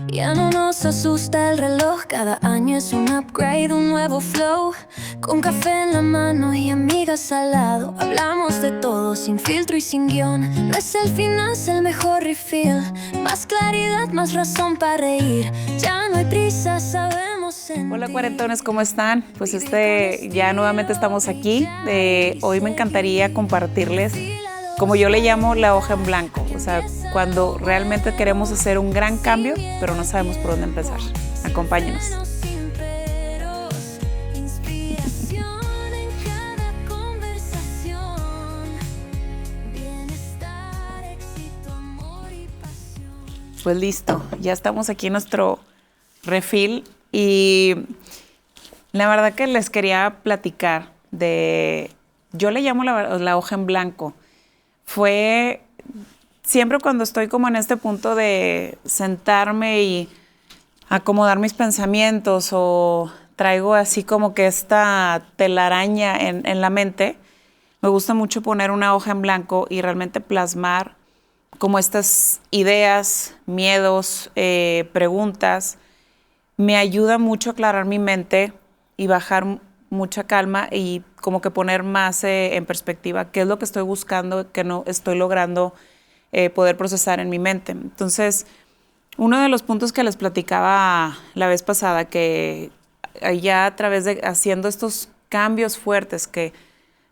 Ya no nos asusta el reloj, cada año es un upgrade, un nuevo flow. Con café en la mano y amigas al lado, hablamos de todo sin filtro y sin guión. No es el final, es el mejor refill. Más claridad, más razón para reír. Ya no hay prisa, sabemos sentir. Hola cuarentones, ¿cómo están? Pues ya nuevamente estamos aquí. Hoy me encantaría compartirles, como yo le llamo, la hoja en blanco. O sea, cuando realmente queremos hacer un gran cambio, pero no sabemos por dónde empezar. Acompáñenos. Pues listo, ya estamos aquí en nuestro refill y la verdad que les quería platicar yo le llamo la hoja en blanco. Fue siempre cuando estoy como en este punto de sentarme y acomodar mis pensamientos o traigo así como que esta telaraña en la mente, me gusta mucho poner una hoja en blanco y realmente plasmar como estas ideas, miedos, preguntas. Me ayuda mucho a aclarar mi mente y bajar mucha calma y como que poner más en perspectiva qué es lo que estoy buscando, que no estoy logrando poder procesar en mi mente. Entonces, uno de los puntos que les platicaba la vez pasada, que ya a través de haciendo estos cambios fuertes que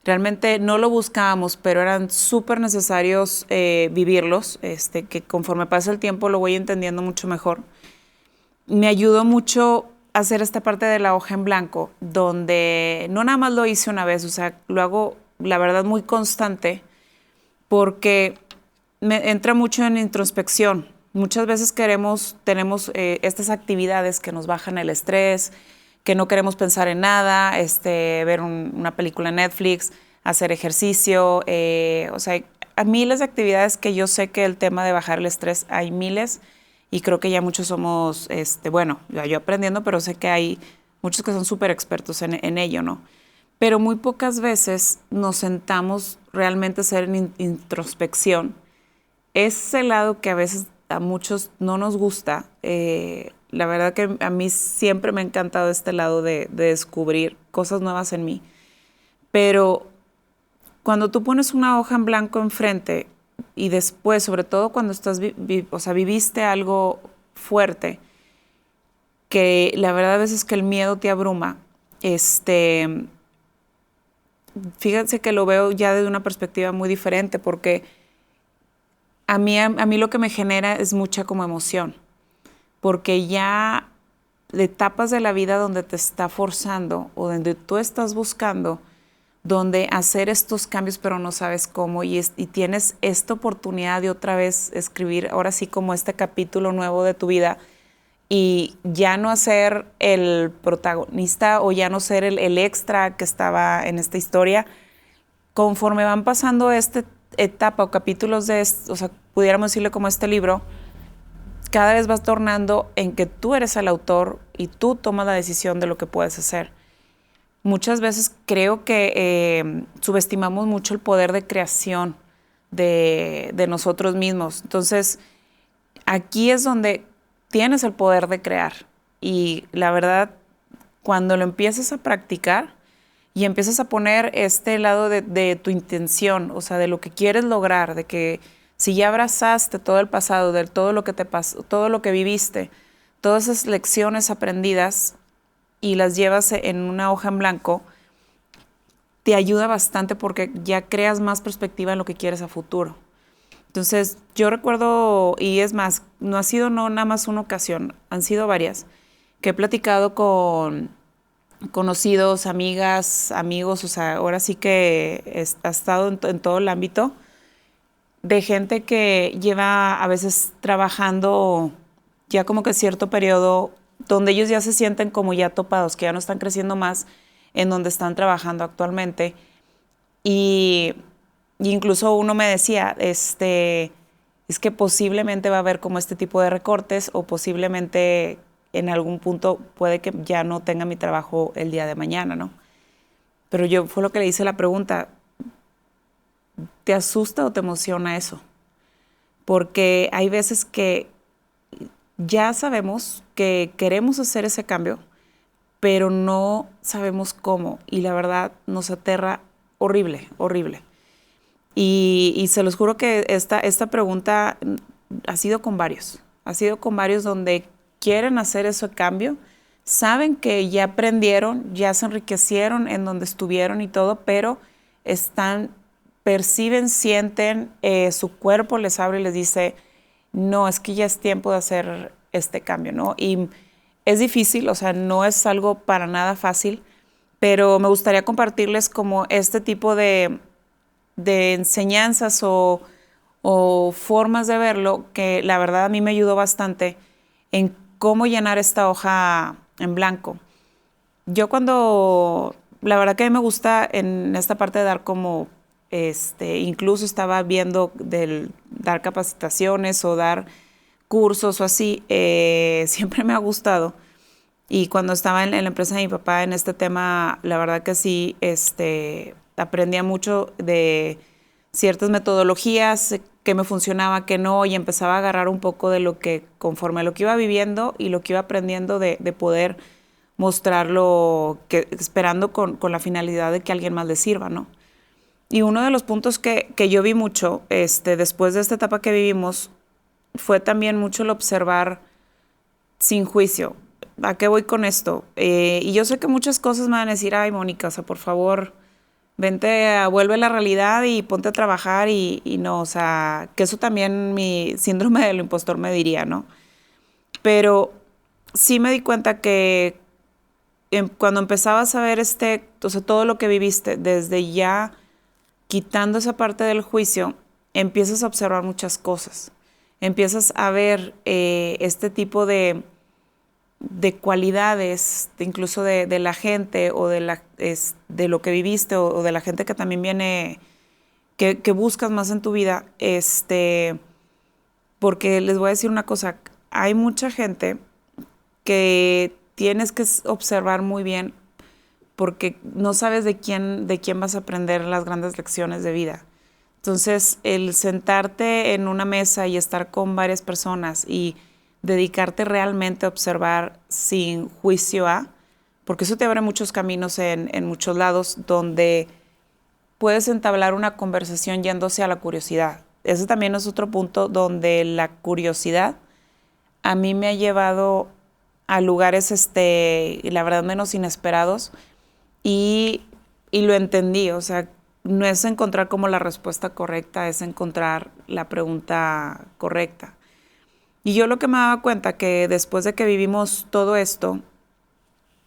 realmente no lo buscábamos, pero eran súper necesarios vivirlos, que conforme pasa el tiempo lo voy entendiendo mucho mejor. Me ayudó mucho hacer esta parte de la hoja en blanco, donde no nada más lo hice una vez, o sea, lo hago, la verdad, muy constante, porque me entra mucho en introspección. Muchas veces tenemos estas actividades que nos bajan el estrés, que no queremos pensar en nada, ver una película en Netflix, hacer ejercicio, o sea, hay miles de actividades que yo sé que el tema de bajar el estrés hay miles y creo que ya muchos somos, bueno, yo aprendiendo, pero sé que hay muchos que son súper expertos en ello, ¿no? Pero muy pocas veces nos sentamos realmente a hacer introspección. Ese lado que a veces a muchos no nos gusta, la verdad que a mí siempre me ha encantado este lado de descubrir cosas nuevas en mí. Pero cuando tú pones una hoja en blanco enfrente y después, sobre todo cuando viviste algo fuerte, que la verdad a veces que el miedo te abruma, fíjense que lo veo ya de una perspectiva muy diferente, porque a mí lo que me genera es mucha como emoción, porque ya de etapas de la vida donde te está forzando o donde tú estás buscando, donde hacer estos cambios pero no sabes cómo y tienes esta oportunidad de otra vez escribir ahora sí como este capítulo nuevo de tu vida y ya no ser el protagonista o ya no ser el extra que estaba en esta historia. Conforme van pasando esta etapa o capítulos o sea, pudiéramos decirle como este libro, cada vez vas tornando en que tú eres el autor y tú tomas la decisión de lo que puedes hacer. Muchas veces creo que subestimamos mucho el poder de creación de nosotros mismos. Entonces, aquí es donde tienes el poder de crear. Y la verdad, cuando lo empiezas a practicar y empiezas a poner este lado de tu intención, o sea, de lo que quieres lograr, de que si ya abrazaste todo el pasado, de todo lo que te pasó, todo lo que viviste, todas esas lecciones aprendidas y las llevas en una hoja en blanco, te ayuda bastante porque ya creas más perspectiva en lo que quieres a futuro. Entonces, yo recuerdo, y es más, no ha sido nada más una ocasión, han sido varias, que he platicado con conocidos, amigas, amigos, o sea, ahora sí que ha estado en todo el ámbito de gente que lleva a veces trabajando ya como que cierto periodo donde ellos ya se sienten como ya topados, que ya no están creciendo más en donde están trabajando actualmente. Y incluso uno me decía, es que posiblemente va a haber como este tipo de recortes o posiblemente en algún punto puede que ya no tenga mi trabajo el día de mañana, ¿no? Pero yo fue lo que le hice la pregunta, ¿te asusta o te emociona eso? Porque hay veces que ya sabemos que queremos hacer ese cambio, pero no sabemos cómo. Y la verdad nos aterra horrible, horrible. Y se los juro que esta pregunta ha sido con varios. Ha sido con varios donde quieren hacer ese cambio, saben que ya aprendieron, ya se enriquecieron en donde estuvieron y todo, pero perciben, sienten, su cuerpo les abre y les dice, no, es que ya es tiempo de hacer este cambio, ¿no? Y es difícil, o sea, no es algo para nada fácil, pero me gustaría compartirles como este tipo de enseñanzas o formas de verlo que la verdad a mí me ayudó bastante en cómo llenar esta hoja en blanco. Yo la verdad que a mí me gusta en esta parte de dar como, incluso estaba viendo dar capacitaciones o dar cursos o así, siempre me ha gustado. Y cuando estaba en la empresa de mi papá en este tema, la verdad que sí, aprendía mucho de ciertas metodologías, que me funcionaba, que no, y empezaba a agarrar un poco de lo que, conforme a lo que iba viviendo y lo que iba aprendiendo de poder mostrarlo, esperando con la finalidad de que alguien más le sirva, ¿no? Y uno de los puntos que yo vi mucho, después de esta etapa que vivimos, fue también mucho el observar sin juicio. ¿A qué voy con esto? Y yo sé que muchas cosas me van a decir, ay, Mónica, o sea, por favor, vuelve a la realidad y ponte a trabajar y no, o sea, que eso también mi síndrome del impostor me diría, ¿no? Pero sí me di cuenta que cuando empezabas a ver o sea, todo lo que viviste, desde ya quitando esa parte del juicio, empiezas a observar muchas cosas. Empiezas a ver este tipo de cualidades, incluso de la gente o de lo que viviste o de la gente que también viene, que buscas más en tu vida, porque les voy a decir una cosa, hay mucha gente que tienes que observar muy bien porque no sabes de quién vas a aprender las grandes lecciones de vida. Entonces, el sentarte en una mesa y estar con varias personas y dedicarte realmente a observar sin juicio porque eso te abre muchos caminos en muchos lados donde puedes entablar una conversación yéndose a la curiosidad. Ese también es otro punto donde la curiosidad a mí me ha llevado a lugares, la verdad, menos inesperados y lo entendí, o sea, no es encontrar como la respuesta correcta, es encontrar la pregunta correcta. Y yo lo que me daba cuenta que después de que vivimos todo esto,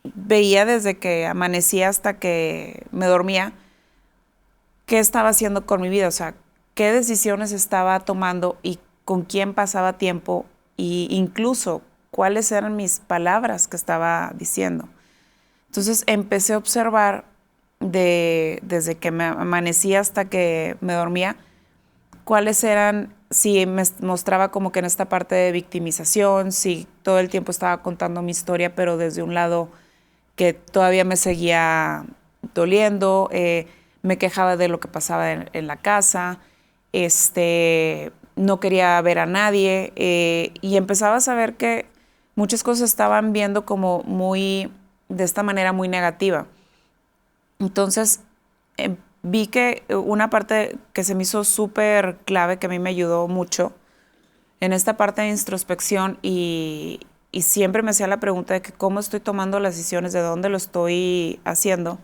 veía desde que amanecía hasta que me dormía, qué estaba haciendo con mi vida, o sea, qué decisiones estaba tomando y con quién pasaba tiempo e incluso cuáles eran mis palabras que estaba diciendo. Entonces empecé a observar desde que me amanecía hasta que me dormía, cuáles eran, si me mostraba como que en esta parte de victimización, si todo el tiempo estaba contando mi historia, pero desde un lado que todavía me seguía doliendo, me quejaba de lo que pasaba en la casa, no quería ver a nadie, y empezaba a saber que muchas cosas estaban viendo como de esta manera muy negativa. Entonces, vi que una parte que se me hizo súper clave, que a mí me ayudó mucho, en esta parte de introspección y siempre me hacía la pregunta de que cómo estoy tomando las decisiones, de dónde lo estoy haciendo,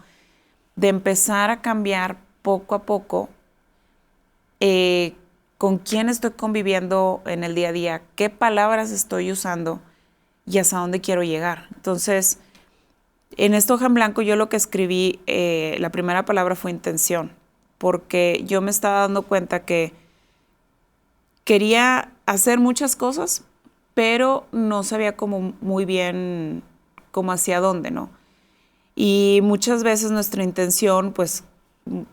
de empezar a cambiar poco a poco con quién estoy conviviendo en el día a día, qué palabras estoy usando y hasta dónde quiero llegar. Entonces, en esta hoja en blanco yo lo que escribí, la primera palabra fue intención, porque yo me estaba dando cuenta que quería hacer muchas cosas, pero no sabía como muy bien cómo hacia dónde, ¿no? Y muchas veces nuestra intención, pues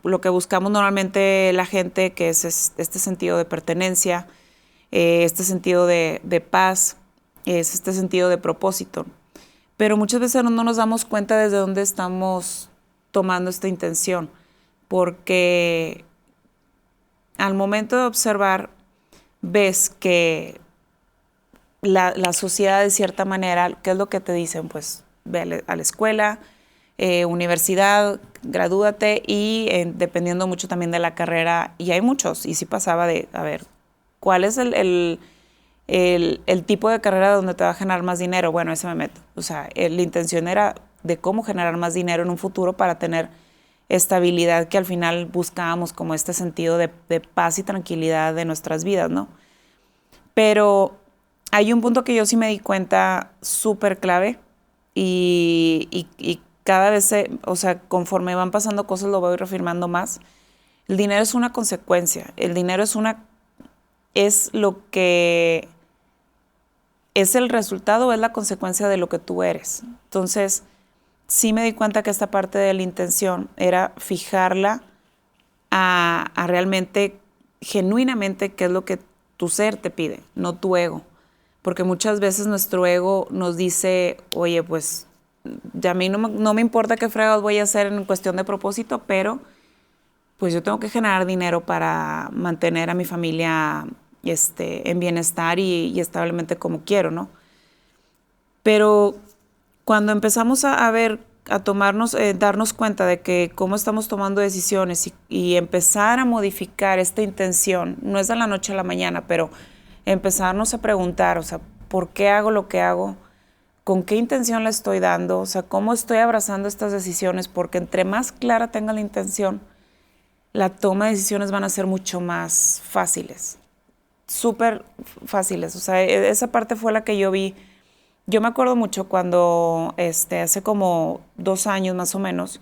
lo que buscamos normalmente la gente, que es este sentido de pertenencia, este sentido de paz, es este sentido de propósito. Pero muchas veces no nos damos cuenta desde dónde estamos tomando esta intención, porque al momento de observar ves que la sociedad de cierta manera, ¿qué es lo que te dicen? Pues ve a la escuela, universidad, gradúate y dependiendo mucho también de la carrera, y hay muchos, y sí pasaba de, a ver, ¿cuál es el tipo de carrera donde te va a generar más dinero? Bueno, ese me meto. O sea, la intención era de cómo generar más dinero en un futuro para tener estabilidad, que al final buscábamos como este sentido de paz y tranquilidad de nuestras vidas, ¿no? Pero hay un punto que yo sí me di cuenta súper clave y cada vez, o sea, conforme van pasando cosas lo voy reafirmando más. El dinero es una consecuencia. El dinero es lo que es el resultado, es la consecuencia de lo que tú eres. Entonces, sí me di cuenta que esta parte de la intención era fijarla a realmente, genuinamente, qué es lo que tu ser te pide, no tu ego. Porque muchas veces nuestro ego nos dice, oye, pues ya a mí no me importa qué fregados voy a hacer en cuestión de propósito, pero pues yo tengo que generar dinero para mantener a mi familia en bienestar y establemente como quiero, ¿no? Pero cuando empezamos a ver, a tomarnos, darnos cuenta de que cómo estamos tomando decisiones y empezar a modificar esta intención, no es de la noche a la mañana, pero empezarnos a preguntar, o sea, ¿por qué hago lo que hago? ¿Con qué intención la estoy dando? O sea, ¿cómo estoy abrazando estas decisiones? Porque entre más clara tenga la intención, la toma de decisiones van a ser mucho más fáciles, súper fáciles. O sea, esa parte fue la que yo vi. Yo me acuerdo mucho cuando hace como 2 años más o menos,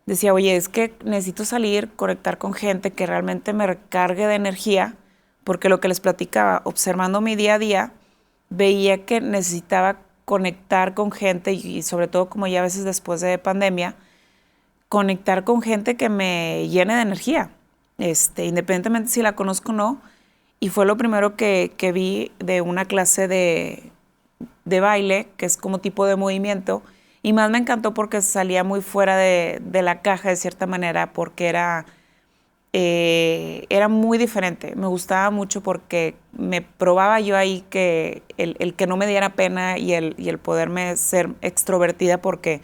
decía, oye, es que necesito salir, conectar con gente que realmente me recargue de energía, porque lo que les platicaba, observando mi día a día, veía que necesitaba conectar con gente y sobre todo como ya a veces después de pandemia, conectar con gente que me llene de energía, independientemente si la conozco o no. Y fue lo primero que vi de una clase de baile, que es como tipo de movimiento, y más me encantó porque salía muy fuera de la caja de cierta manera, porque era muy diferente. Me gustaba mucho porque me probaba yo ahí que el que no me diera pena y el poderme ser extrovertida, porque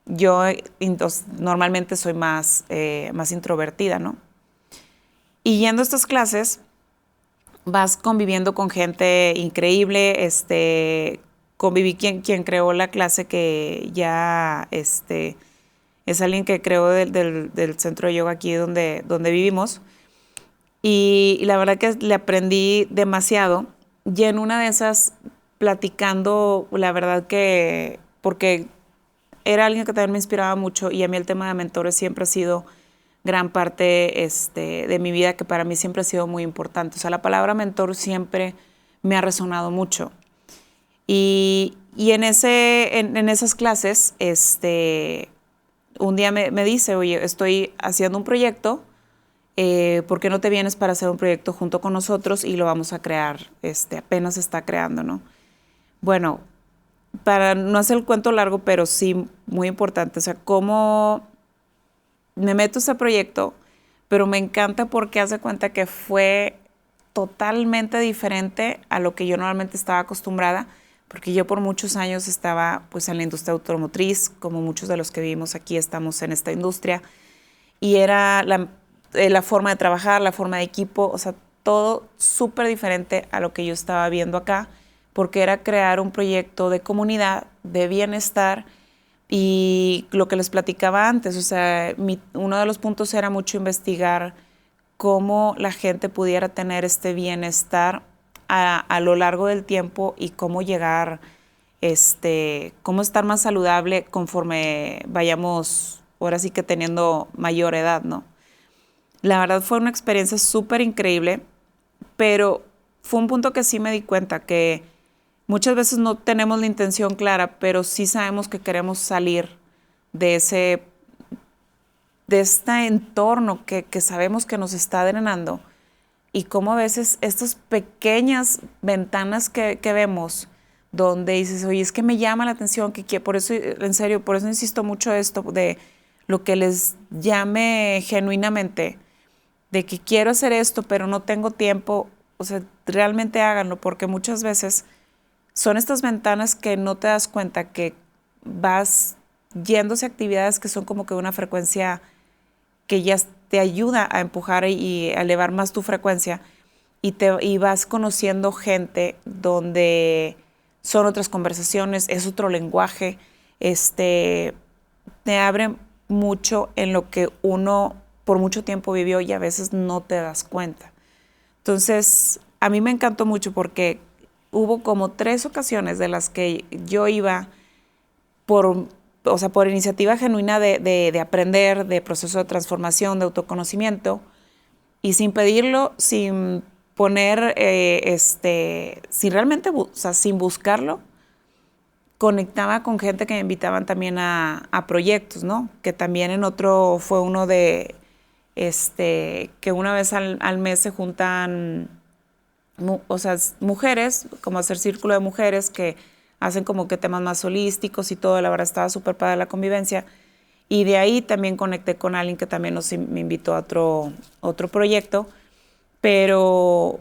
yo normalmente soy más introvertida, ¿no? Y yendo a estas clases, vas conviviendo con gente increíble. Conviví quien creó la clase, que ya es alguien que creó del centro de yoga aquí donde vivimos. Y la verdad que le aprendí demasiado. Y en una de esas, platicando, la verdad que, porque era alguien que también me inspiraba mucho, y a mí el tema de mentores siempre ha sido gran parte de mi vida, que para mí siempre ha sido muy importante. O sea, la palabra mentor siempre me ha resonado mucho. Y en esas clases, un día me dice, oye, estoy haciendo un proyecto, ¿por qué no te vienes para hacer un proyecto junto con nosotros y lo vamos a crear? Apenas se está creando, ¿no? Bueno, para no hacer el cuento largo, pero sí muy importante, o sea, cómo me meto a ese proyecto, pero me encanta porque hace cuenta que fue totalmente diferente a lo que yo normalmente estaba acostumbrada, porque yo por muchos años estaba pues en la industria automotriz, como muchos de los que vivimos aquí estamos en esta industria, y era la forma de trabajar, la forma de equipo, o sea, todo súper diferente a lo que yo estaba viendo acá, porque era crear un proyecto de comunidad, de bienestar. Y lo que les platicaba antes, o sea, uno de los puntos era mucho investigar cómo la gente pudiera tener este bienestar a lo largo del tiempo, y cómo llegar, cómo estar más saludable conforme vayamos, ahora sí que teniendo mayor edad, ¿no? La verdad fue una experiencia súper increíble, pero fue un punto que sí me di cuenta que muchas veces no tenemos la intención clara, pero sí sabemos que queremos salir de este entorno que sabemos que nos está drenando, y cómo a veces estas pequeñas ventanas que vemos, donde dices, oye, es que me llama la atención, por eso, en serio, por eso insisto mucho esto, de lo que les llame genuinamente, de que quiero hacer esto, pero no tengo tiempo. O sea, realmente háganlo, porque muchas veces son estas ventanas que no te das cuenta que vas yéndose a actividades que son como que una frecuencia que ya te ayuda a empujar y a elevar más tu frecuencia y vas conociendo gente donde son otras conversaciones, es otro lenguaje, te abre mucho en lo que uno por mucho tiempo vivió y a veces no te das cuenta. Entonces, a mí me encantó mucho porque hubo como 3 ocasiones de las que yo iba por iniciativa genuina de aprender, de proceso de transformación, de autoconocimiento, y sin pedirlo, sin poner, sin realmente, sin buscarlo, conectaba con gente que me invitaban también a proyectos, ¿no? Que también en otro fue uno de, que una vez al mes se juntan, mujeres, como hacer círculo de mujeres que hacen como que temas más holísticos y todo. La verdad estaba súper padre la convivencia. Y de ahí también conecté con alguien que también me invitó a otro proyecto, pero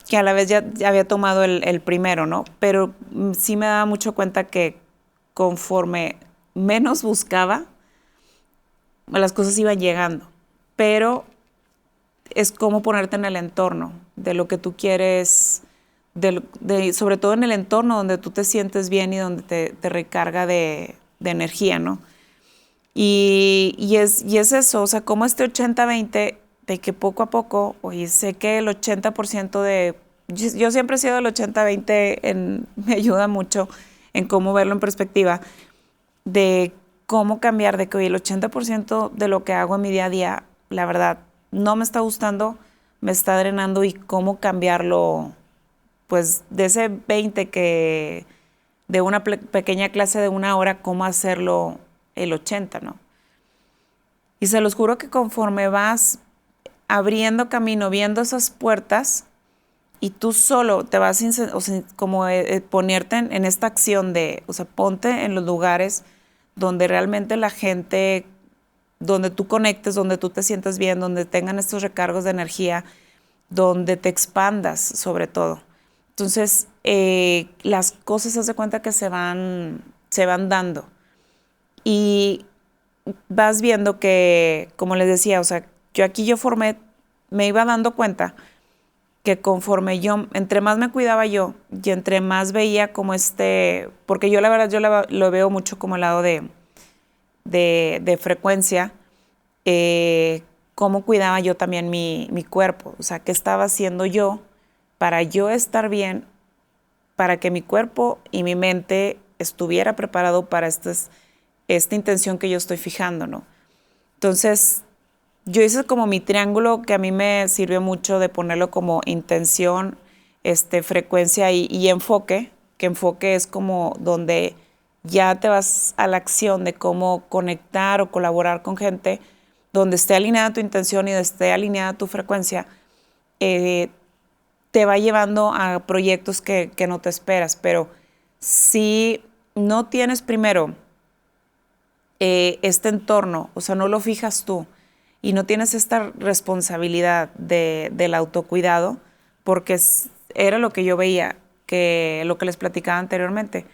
que a la vez ya había tomado el primero, ¿no? Pero sí me daba mucho cuenta que conforme menos buscaba, las cosas iban llegando. Pero es como ponerte en el entorno de lo que tú quieres, sobre todo en el entorno donde tú te sientes bien y donde te recarga de energía, ¿no? Y es eso, o sea, como 80-20, de que poco a poco, oye, sé que el 80% yo siempre he sido el 80-20, me ayuda mucho en cómo verlo en perspectiva, de cómo cambiar, de que oye, el 80% de lo que hago en mi día a día, la verdad, no me está gustando, me está drenando, y cómo cambiarlo, pues de ese 20 que de una pequeña clase de 1 hora, cómo hacerlo el 80, ¿no? Y se los juro que conforme vas abriendo camino, viendo esas puertas, y tú solo te vas como ponerte en esta acción de, ponte en los lugares donde realmente la gente, donde tú conectes, donde tú te sientas bien, donde tengan estos recargos de energía, donde te expandas sobre todo. Entonces, las cosas, haz de cuenta que se van dando. Y vas viendo que, como les decía, yo me iba dando cuenta que conforme entre más me cuidaba yo y entre más veía como porque yo la verdad, lo veo mucho como el lado de frecuencia, cómo cuidaba yo también mi cuerpo, qué estaba haciendo yo para yo estar bien, para que mi cuerpo y mi mente estuviera preparado para esta intención que yo estoy fijando, ¿no? Entonces, yo hice como mi triángulo, que a mí me sirvió mucho de ponerlo como intención, frecuencia y enfoque, que enfoque es como donde ya te vas a la acción de cómo conectar o colaborar con gente, donde esté alineada tu intención y donde esté alineada tu frecuencia, te va llevando a proyectos que no te esperas. Pero si no tienes primero este entorno, no lo fijas tú, y no tienes esta responsabilidad del autocuidado, porque era lo que yo veía, que lo que les platicaba anteriormente.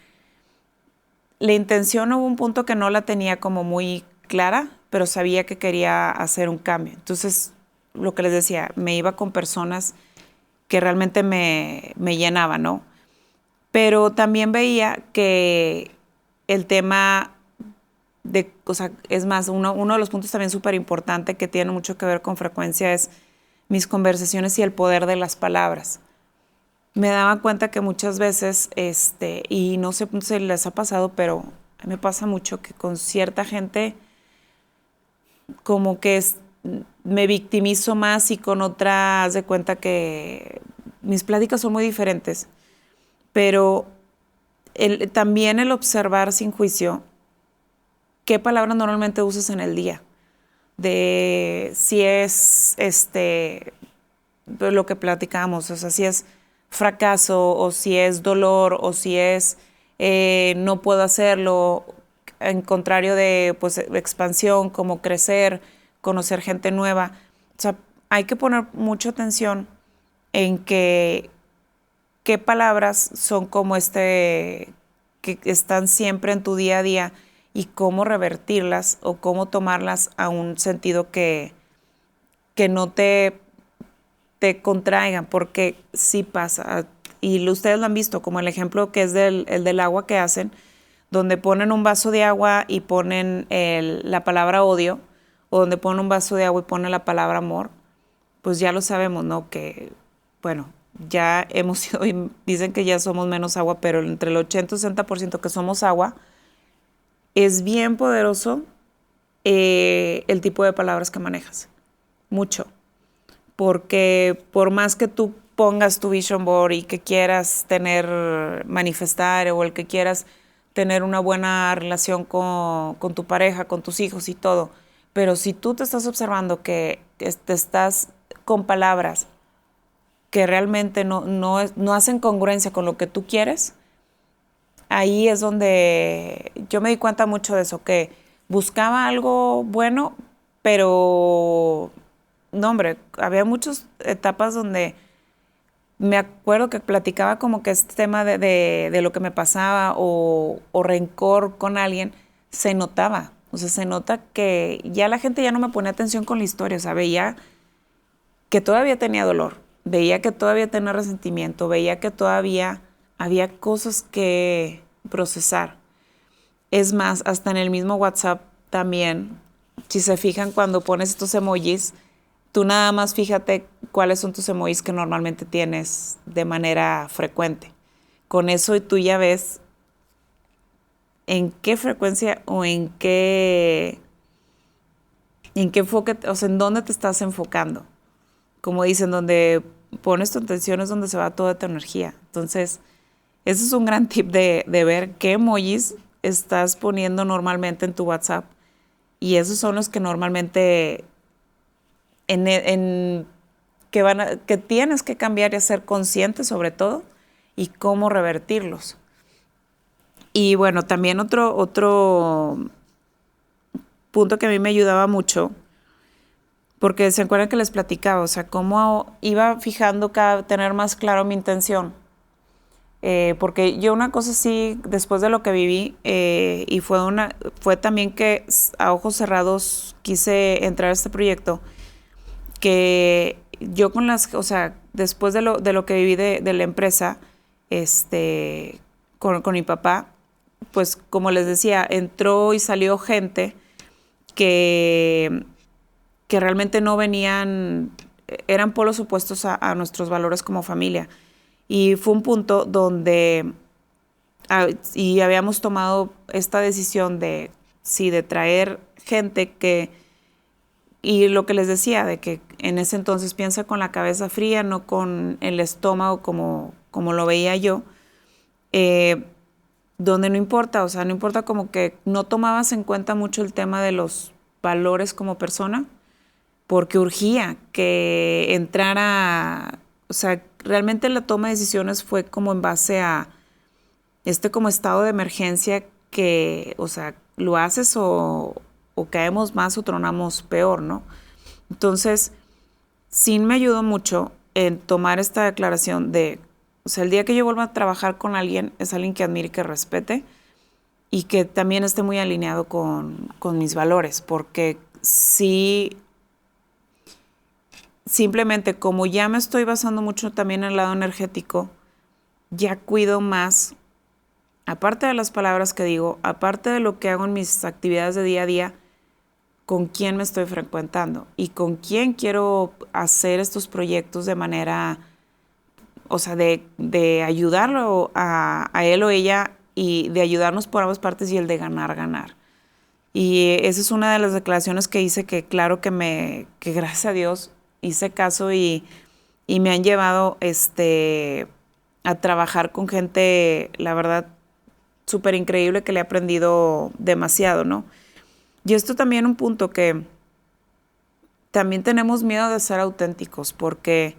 La intención, hubo un punto que no la tenía como muy clara, pero sabía que quería hacer un cambio. Entonces, lo que les decía, me iba con personas que realmente me llenaban, ¿no? Pero también veía que el tema es más, uno de los puntos también súper importante que tiene mucho que ver con frecuencia es mis conversaciones y el poder de las palabras. Me daba cuenta que muchas veces, y no sé si les ha pasado, pero a mí me pasa mucho que con cierta gente como que me victimizo más, y con otra, haz de cuenta que mis pláticas son muy diferentes. Pero también el observar sin juicio qué palabras normalmente usas en el día, de si es lo que platicamos, si es fracaso, o si es dolor, o si es no puedo hacerlo, en contrario de expansión, como crecer, conocer gente nueva. Hay que poner mucha atención en que qué palabras son como que están siempre en tu día a día y cómo revertirlas o cómo tomarlas a un sentido que no te contraigan, porque sí pasa. Y ustedes lo han visto, como el ejemplo que es el del agua que hacen, donde ponen un vaso de agua y ponen la palabra odio, o donde ponen un vaso de agua y ponen la palabra amor, pues ya lo sabemos, ¿no? Que, bueno, ya hemos sido, dicen que ya somos menos agua, pero entre el 80 y 60% que somos agua, es bien poderoso el tipo de palabras que manejas. Mucho. Porque por más que tú pongas tu vision board y que quieras manifestar o el que quieras tener una buena relación con tu pareja, con tus hijos y todo, pero si tú te estás observando que te estás con palabras que realmente no hacen congruencia con lo que tú quieres, ahí es donde yo me di cuenta mucho de eso, que buscaba algo bueno, pero no, hombre, había muchas etapas donde me acuerdo que platicaba como que este tema de lo que me pasaba o rencor con alguien, se notaba. O sea, se nota que ya la gente ya no me ponía atención con la historia. O sea, veía que todavía tenía dolor, veía que todavía tenía resentimiento, veía que todavía había cosas que procesar. Es más, hasta en el mismo WhatsApp también, si se fijan cuando pones estos emojis, tú nada más fíjate cuáles son tus emojis que normalmente tienes de manera frecuente. Con eso tú ya ves en qué frecuencia o en qué enfoque, o sea, en dónde te estás enfocando. Como dicen, donde pones tu atención es donde se va toda tu energía. Entonces, ese es un gran tip de ver qué emojis estás poniendo normalmente en tu WhatsApp. Y esos son los que normalmente que tienes que cambiar y ser consciente sobre todo y cómo revertirlos. Y bueno, también otro punto que a mí me ayudaba mucho, porque se acuerdan que les platicaba, o sea, cómo iba fijando tener más claro mi intención. Porque yo una cosa sí, después de lo que viví, y fue también que a ojos cerrados quise entrar a este proyecto, que yo o sea, después de lo que viví de la empresa, con mi papá, pues como les decía, entró y salió gente que realmente no venían, eran polos opuestos a nuestros valores como familia. Y fue un punto donde y habíamos tomado esta decisión de traer gente y lo que les decía, de que en ese entonces piensa con la cabeza fría, no con el estómago como lo veía yo, donde no importa, o sea, no importa, como que no tomabas en cuenta mucho el tema de los valores como persona, porque urgía que entrara, o sea, realmente la toma de decisiones fue como en base a como estado de emergencia que, o sea, lo haces o caemos más o tronamos peor, ¿no? Entonces, sí me ayudó mucho en tomar esta declaración de, o sea, el día que yo vuelva a trabajar con alguien, es alguien que admire y que respete y que también esté muy alineado con mis valores, porque sí, simplemente como ya me estoy basando mucho también en el lado energético, ya cuido más, aparte de las palabras que digo, aparte de lo que hago en mis actividades de día a día, con quién me estoy frecuentando y con quién quiero hacer estos proyectos de manera, o sea, de ayudarlo a él o ella y de ayudarnos por ambas partes y el de ganar, ganar. Y esa es una de las declaraciones que hice que claro que gracias a Dios hice caso y me han llevado a trabajar con gente, la verdad, súper increíble, que le he aprendido demasiado, ¿no? Y esto también un punto que también tenemos miedo de ser auténticos, porque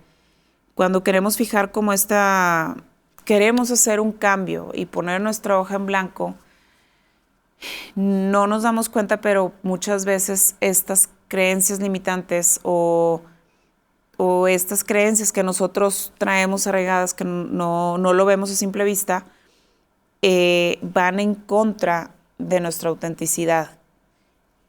cuando queremos fijar como queremos hacer un cambio y poner nuestra hoja en blanco, no nos damos cuenta, pero muchas veces estas creencias limitantes o o estas creencias que nosotros traemos arraigadas, que no lo vemos a simple vista, van en contra de nuestra autenticidad.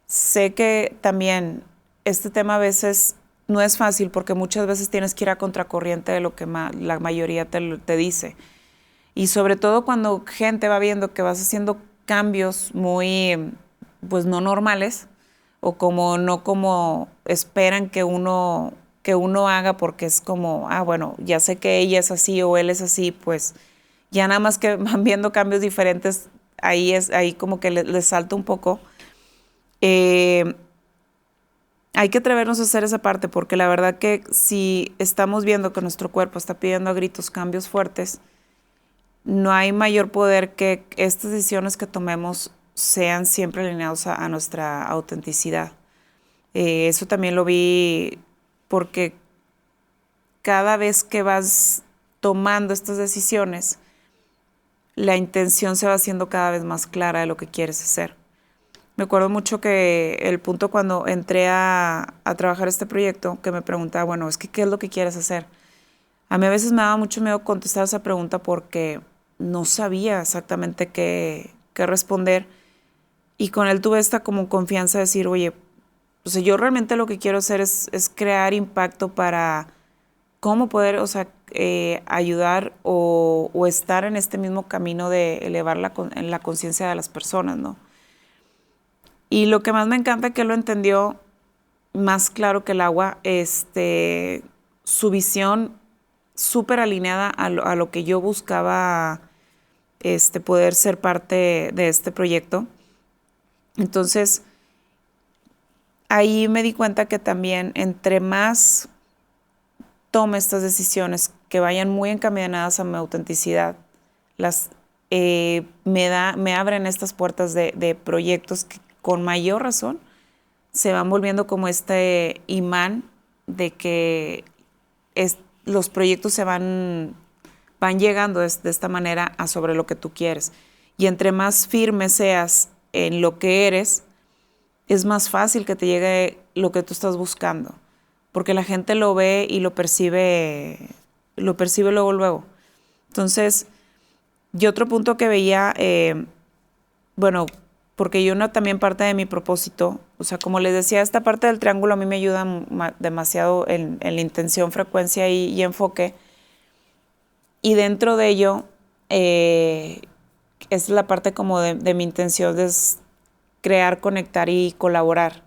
Sé que también este tema a veces no es fácil porque muchas veces tienes que ir a contracorriente de lo que la mayoría te dice. Y sobre todo cuando gente va viendo que vas haciendo cambios muy, pues no normales, o no como esperan que uno haga, porque es como, bueno, ya sé que ella es así o él es así, pues ya nada más que van viendo cambios diferentes, ahí como que les salta un poco. Hay que atrevernos a hacer esa parte, porque la verdad que si estamos viendo que nuestro cuerpo está pidiendo a gritos cambios fuertes, no hay mayor poder que estas decisiones que tomemos sean siempre alineados a nuestra autenticidad. Eso también lo vi porque cada vez que vas tomando estas decisiones, la intención se va haciendo cada vez más clara de lo que quieres hacer. Me acuerdo mucho que el punto cuando entré a trabajar este proyecto, que me preguntaba, bueno, es que ¿qué es lo que quieres hacer? A mí a veces me daba mucho miedo contestar esa pregunta porque no sabía exactamente qué responder. Y con él tuve esta como confianza de decir, oye, o sea, yo realmente lo que quiero hacer es crear impacto para cómo poder, o sea, ayudar o estar en este mismo camino de elevar la conciencia de las personas, ¿no? Y lo que más me encanta es que él lo entendió más claro que el agua, su visión súper alineada a lo que yo buscaba, poder ser parte de este proyecto. Entonces, ahí me di cuenta que también entre más tome estas decisiones que vayan muy encaminadas a mi autenticidad, me abren estas puertas de proyectos que con mayor razón se van volviendo como este imán de que los proyectos van llegando de esta manera a sobre lo que tú quieres. Y entre más firme seas en lo que eres, es más fácil que te llegue lo que tú estás buscando, porque la gente lo ve y lo percibe luego. Entonces, y otro punto que veía, bueno, porque yo también parte de mi propósito, o sea, como les decía, esta parte del triángulo a mí me ayuda demasiado en la intención, frecuencia y enfoque. Y dentro de ello, es la parte como de mi intención de crear, conectar y colaborar.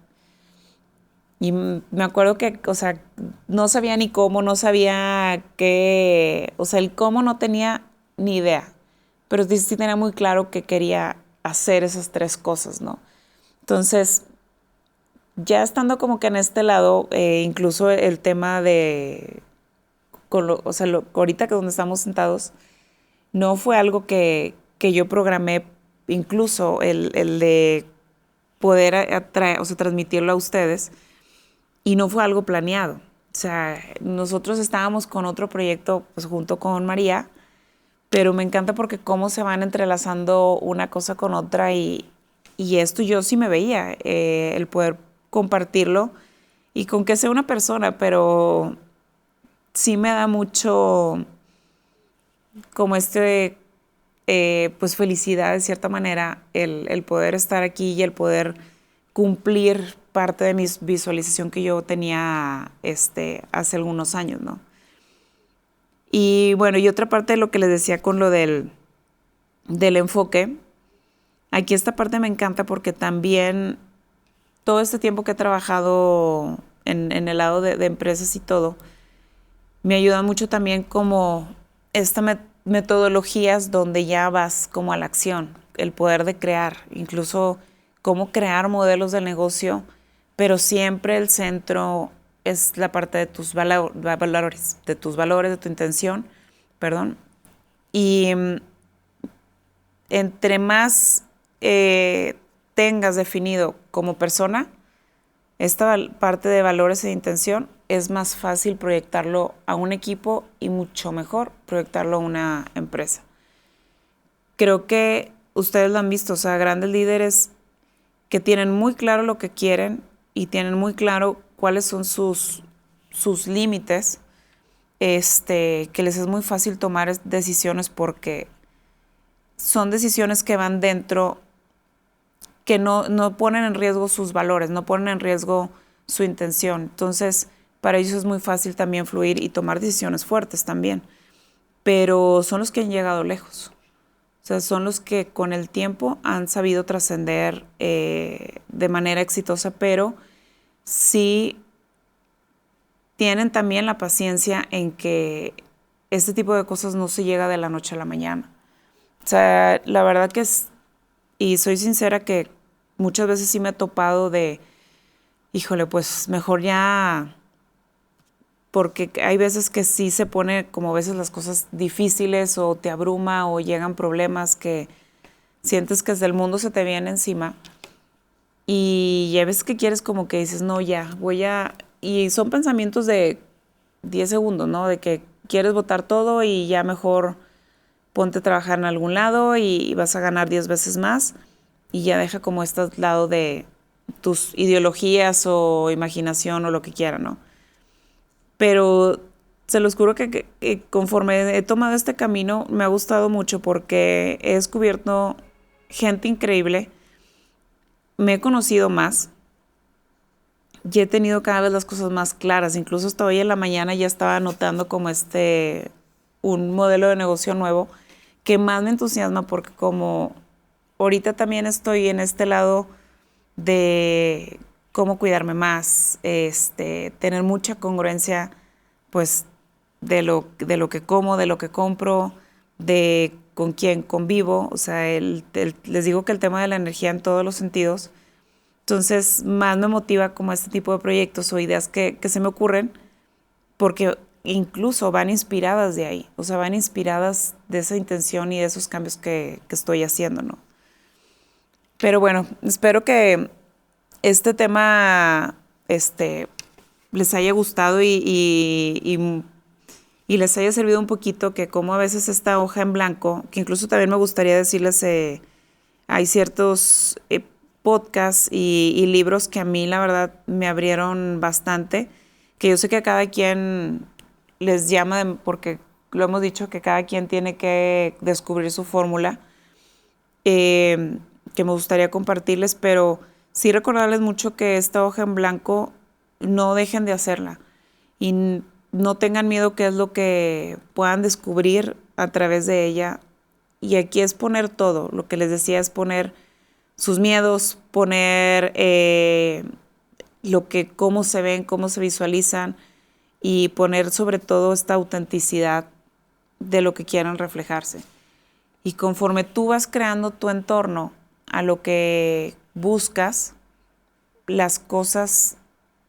Y me acuerdo que, o sea, no sabía ni cómo, no sabía qué, o sea, el cómo no tenía ni idea, pero sí tenía muy claro que quería hacer esas tres cosas, ¿no? Entonces, ya estando como que en este lado, incluso el tema de, o sea, ahorita que donde estamos sentados, no fue algo que yo programé, incluso el de poder o sea, transmitirlo a ustedes, y no fue algo planeado. O sea, nosotros estábamos con otro proyecto, pues junto con María, pero me encanta porque cómo se van entrelazando una cosa con otra y esto yo sí me veía, el poder compartirlo y con que sea una persona, pero sí me da mucho como pues felicidad de cierta manera el poder estar aquí y el poder cumplir parte de mi visualización que yo tenía hace algunos años, ¿no? Y bueno, y otra parte de lo que les decía con lo del enfoque, aquí esta parte me encanta porque también todo este tiempo que he trabajado en el lado de empresas y todo, me ayuda mucho también como esta metodologías donde ya vas como a la acción, el poder de crear, incluso cómo crear modelos de negocio, pero siempre el centro es la parte de tus valores, de tu intención, perdón. Y entre más tengas definido como persona esta parte de valores e intención, es más fácil proyectarlo a un equipo y mucho mejor proyectarlo a una empresa. Creo que ustedes lo han visto, o sea, grandes líderes que tienen muy claro lo que quieren y tienen muy claro cuáles son sus sus límites, que les es muy fácil tomar decisiones porque son decisiones que van dentro, que no ponen en riesgo sus valores, no ponen en riesgo su intención. Entonces, para ellos es muy fácil también fluir y tomar decisiones fuertes también. Pero son los que han llegado lejos. O sea, son los que con el tiempo han sabido trascender de manera exitosa, pero sí tienen también la paciencia en que este tipo de cosas no se llega de la noche a la mañana. O sea, la verdad que y soy sincera que muchas veces sí me he topado de, híjole, pues mejor ya, porque hay veces que sí se pone como a veces las cosas difíciles o te abruma o llegan problemas que sientes que desde el mundo se te viene encima y hay veces que quieres como que dices, no, ya, y son pensamientos de 10 segundos, ¿no? De que quieres botar todo y ya mejor ponte a trabajar en algún lado y vas a ganar 10 veces más y ya deja como este lado de tus ideologías o imaginación o lo que quiera, ¿no? Pero se los juro que conforme he tomado este camino me ha gustado mucho porque he descubierto gente increíble, me he conocido más y he tenido cada vez las cosas más claras. Incluso hasta hoy en la mañana ya estaba anotando como un modelo de negocio nuevo que más me entusiasma porque como ahorita también estoy en este lado de cómo cuidarme más, tener mucha congruencia, pues, de lo que como, de lo que compro, de con quién convivo. O sea, les digo que el tema de la energía en todos los sentidos. Entonces, más me motiva como este tipo de proyectos o ideas que se me ocurren, porque incluso van inspiradas de ahí. O sea, van inspiradas de esa intención y de esos cambios que estoy haciendo, ¿no? Pero bueno, espero que este tema les haya gustado y les haya servido un poquito, que como a veces esta hoja en blanco, que incluso también me gustaría decirles, hay ciertos podcasts y libros que a mí la verdad me abrieron bastante, que yo sé que a cada quien les llama, porque lo hemos dicho, que cada quien tiene que descubrir su fórmula, que me gustaría compartirles, pero sí recordarles mucho que esta hoja en blanco no dejen de hacerla y no tengan miedo qué es lo que puedan descubrir a través de ella. Y aquí es poner todo, lo que les decía es poner sus miedos, poner cómo se ven, cómo se visualizan y poner sobre todo esta autenticidad de lo que quieran reflejarse. Y conforme tú vas creando tu entorno a lo que buscas, las cosas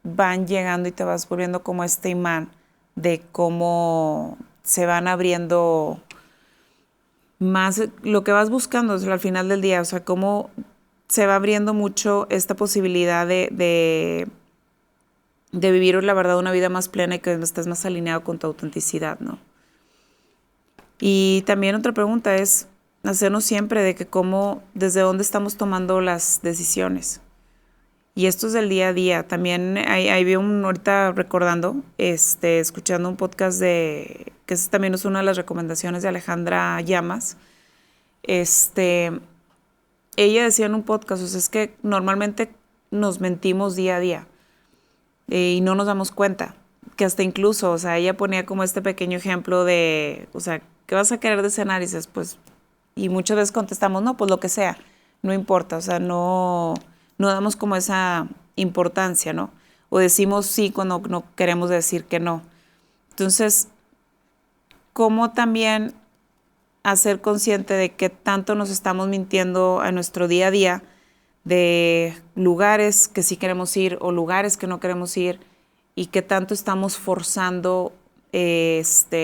van llegando y te vas volviendo como este imán de cómo se van abriendo más lo que vas buscando, o sea, al final del día. O sea, cómo se va abriendo mucho esta posibilidad de vivir, la verdad, una vida más plena y que estés más alineado con tu autenticidad, ¿no? Y también otra pregunta es hacernos siempre de que desde dónde estamos tomando las decisiones. Y esto es del día a día. También ahí vi ahorita recordando, escuchando un podcast que también es una de las recomendaciones de Alejandra Llamas. Ella decía en un podcast, o sea, es que normalmente nos mentimos día a día y no nos damos cuenta. Que hasta incluso, o sea, ella ponía como este pequeño ejemplo de, o sea, ¿qué vas a querer de cenar? Y dices, pues, y muchas veces contestamos, no, pues lo que sea, no importa, o sea, no damos como esa importancia, ¿no? O decimos sí cuando no queremos decir que no. Entonces, ¿cómo también hacer consciente de qué tanto nos estamos mintiendo a nuestro día a día, de lugares que sí queremos ir o lugares que no queremos ir, y qué tanto estamos forzando el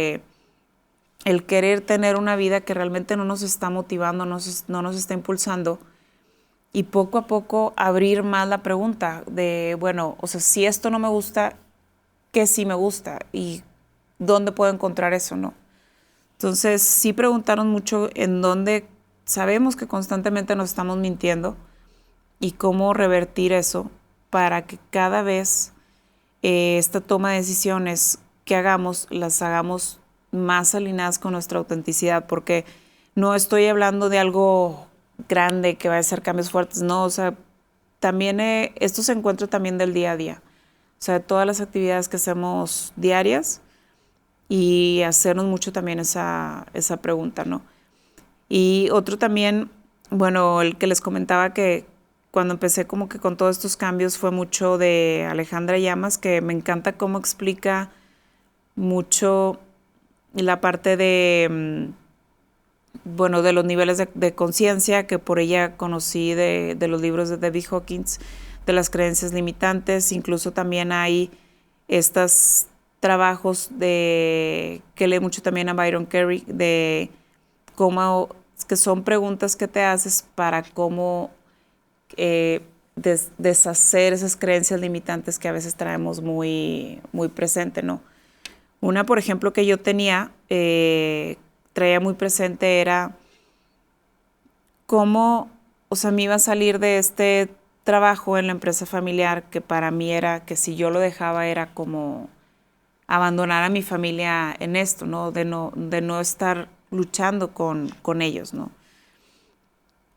querer tener una vida que realmente no nos está motivando, no nos está impulsando? Y poco a poco abrir más la pregunta de, bueno, o sea, si esto no me gusta, ¿qué sí me gusta? ¿Y dónde puedo encontrar eso, no? Entonces, sí preguntaron mucho en dónde sabemos que constantemente nos estamos mintiendo y cómo revertir eso para que cada vez esta toma de decisiones que hagamos, las hagamos más alineadas con nuestra autenticidad, porque no estoy hablando de algo grande que va a hacer cambios fuertes, no, o sea, también esto se encuentra también del día a día, o sea, todas las actividades que hacemos diarias y hacernos mucho también esa pregunta, ¿no? Y otro también, bueno, el que les comentaba que cuando empecé como que con todos estos cambios fue mucho de Alejandra Llamas, que me encanta cómo explica mucho la parte de, bueno, de los niveles de conciencia, que por ella conocí de los libros de David Hawkins, de las creencias limitantes. Incluso también hay estos trabajos que lee mucho también a Byron Katie, de cómo, que son preguntas que te haces para cómo deshacer esas creencias limitantes que a veces traemos muy, muy presente, ¿no? Una, por ejemplo, que yo traía muy presente era cómo, o sea, me iba a salir de este trabajo en la empresa familiar, que para mí era que si yo lo dejaba era como abandonar a mi familia en esto, ¿no? De no estar luchando con ellos, ¿no?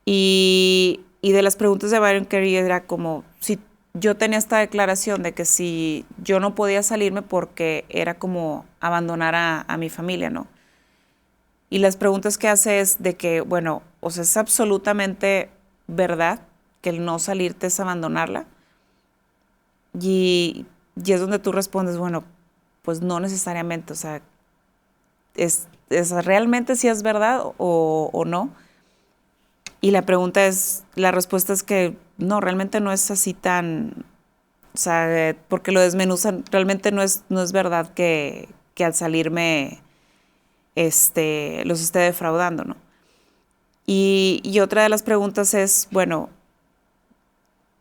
Y de las preguntas de Byron Katie era como, si yo tenía esta declaración de que si yo no podía salirme porque era como abandonar a mi familia, ¿no? Y las preguntas que hace es de que, bueno, o sea, es absolutamente verdad que el no salirte es abandonarla. Y es donde tú respondes, bueno, pues no necesariamente, o sea, ¿realmente si es verdad o no? Y la respuesta es que no, realmente no es así tan, o sea, porque lo desmenuzan, realmente no es verdad que al salirme los esté defraudando, ¿no? Y otra de las preguntas es, bueno,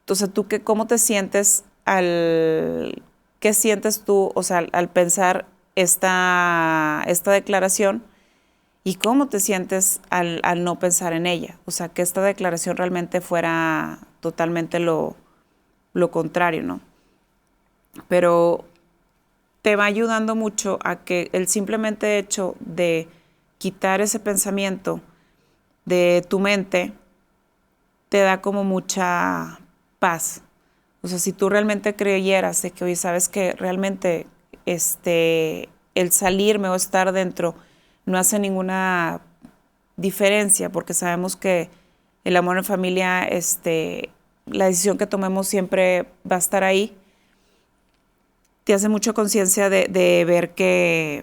o sea, ¿tú cómo te sientes qué sientes tú, o sea, al pensar esta declaración? ¿Y cómo te sientes al no pensar en ella? O sea, que esta declaración realmente fuera totalmente lo contrario, ¿no? Pero te va ayudando mucho a que el simplemente hecho de quitar ese pensamiento de tu mente te da como mucha paz. O sea, si tú realmente creyeras de que, oye, sabes que realmente el salirme o estar dentro no hace ninguna diferencia, porque sabemos que el amor en familia, la decisión que tomemos siempre va a estar ahí, te hace mucha conciencia de ver que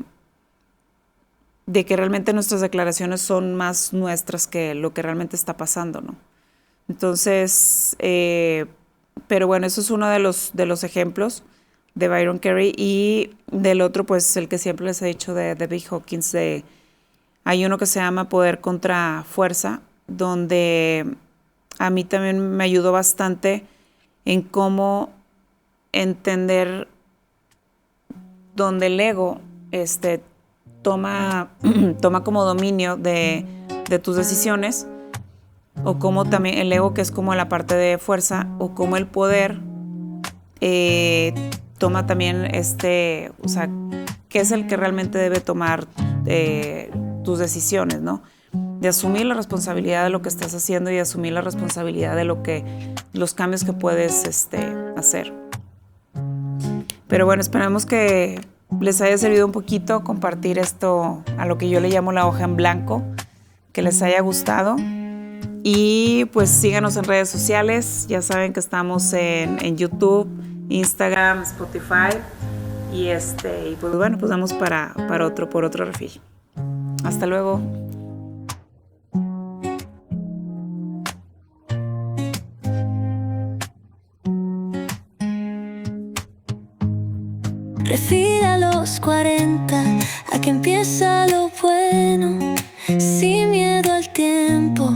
realmente nuestras declaraciones son más nuestras que lo que realmente está pasando, ¿no? Entonces, pero bueno, eso es uno de los ejemplos de Byron Katie. Y del otro, pues el que siempre les he dicho de David Hawkins, hay uno que se llama Poder contra Fuerza, donde a mí también me ayudó bastante en cómo entender donde el ego toma como dominio de tus decisiones, o cómo también el ego, que es como la parte de fuerza, o cómo el poder toma también o sea, que es el que realmente debe tomar tus decisiones, ¿no? De asumir la responsabilidad de lo que estás haciendo y asumir la responsabilidad de los cambios que puedes hacer. Pero bueno, esperamos que les haya servido un poquito compartir esto, a lo que yo le llamo la hoja en blanco, que les haya gustado. Y pues síganos en redes sociales, ya saben que estamos en YouTube, Instagram, Spotify. Y pues bueno, pues vamos por otro refil. Hasta luego. Refil a los 40, a que empieza lo bueno, sin miedo al tiempo.